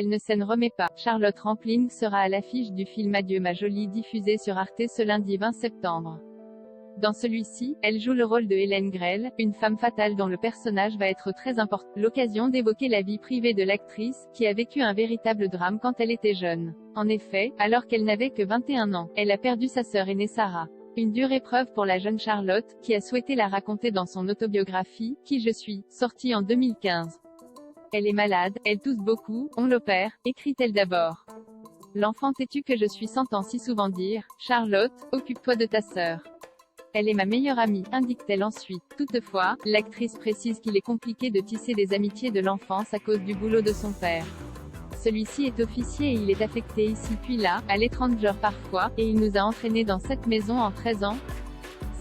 elle ne s'en remet pas. Charlotte Rampling sera à l'affiche du film Adieu ma jolie diffusé sur Arte ce lundi 20 septembre. Dans celui-ci, elle joue le rôle de Hélène Grell, une femme fatale dont le personnage va être très important. L'occasion d'évoquer la vie privée de l'actrice, qui a vécu un véritable drame quand elle était jeune. En effet, alors qu'elle n'avait que 21 ans, elle a perdu sa sœur aînée Sarah. Une dure épreuve pour la jeune Charlotte, qui a souhaité la raconter dans son autobiographie, Qui je suis, sortie en 2015. Elle est malade, elle tousse beaucoup, on l'opère, écrit-elle d'abord. L'enfant têtu que je suis s'entend si souvent dire, Charlotte, occupe-toi de ta sœur. Elle est ma meilleure amie, indique-t-elle ensuite. Toutefois, l'actrice précise qu'il est compliqué de tisser des amitiés de l'enfance à cause du boulot de son père. Celui-ci est officier et il est affecté ici puis là, à l'étranger parfois, et il nous a entraînés dans cette maison en 13 ans.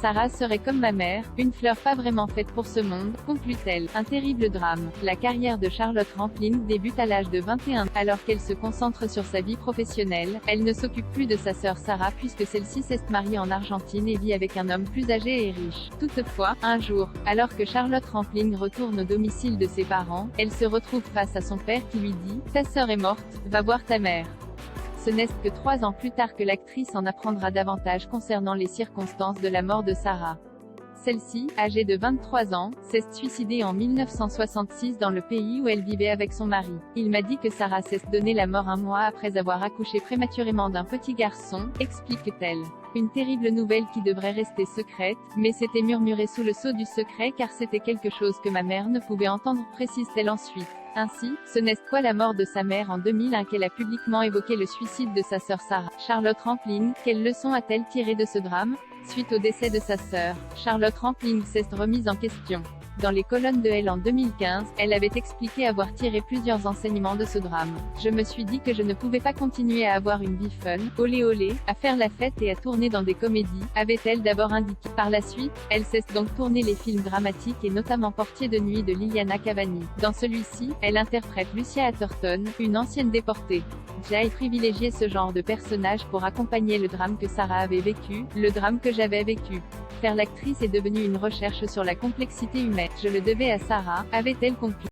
Sarah serait comme ma mère, une fleur pas vraiment faite pour ce monde, conclut-elle. Un terrible drame. La carrière de Charlotte Rampling débute à l'âge de 21 ans. Alors qu'elle se concentre sur sa vie professionnelle, elle ne s'occupe plus de sa sœur Sarah puisque celle-ci s'est mariée en Argentine et vit avec un homme plus âgé et riche. Toutefois, un jour, alors que Charlotte Rampling retourne au domicile de ses parents, elle se retrouve face à son père qui lui dit « Ta sœur est morte, va voir ta mère ». Ce n'est que 3 ans plus tard que l'actrice en apprendra davantage concernant les circonstances de la mort de Sarah. Celle-ci, âgée de 23 ans, s'est suicidée en 1966 dans le pays où elle vivait avec son mari. Il m'a dit que Sarah s'est donné la mort un mois après avoir accouché prématurément d'un petit garçon, explique-t-elle. Une terrible nouvelle qui devrait rester secrète, mais c'était murmuré sous le sceau du secret car c'était quelque chose que ma mère ne pouvait entendre, précise-t-elle ensuite. Ainsi, ce n'est quoi la mort de sa mère en 2001 qu'elle a publiquement évoqué le suicide de sa sœur Sarah. Charlotte Rampling, quelle leçon a-t-elle tiré de ce drame? Suite au décès de sa sœur, Charlotte Rampling s'est remise en question. Dans les colonnes de Elle en 2015, elle avait expliqué avoir tiré plusieurs enseignements de ce drame. Je me suis dit que je ne pouvais pas continuer à avoir une vie fun, olé olé, à faire la fête et à tourner dans des comédies, avait-elle d'abord indiqué. Par la suite, elle cesse donc tourner les films dramatiques et notamment Portier de nuit de Liliana Cavani. Dans celui-ci, elle interprète Lucia Atherton, une ancienne déportée. J'ai privilégié ce genre de personnage pour accompagner le drame que Sarah avait vécu, le drame que j'avais vécu. Faire l'actrice est devenue une recherche sur la complexité humaine. Je le devais à Sarah, avait-elle conclu.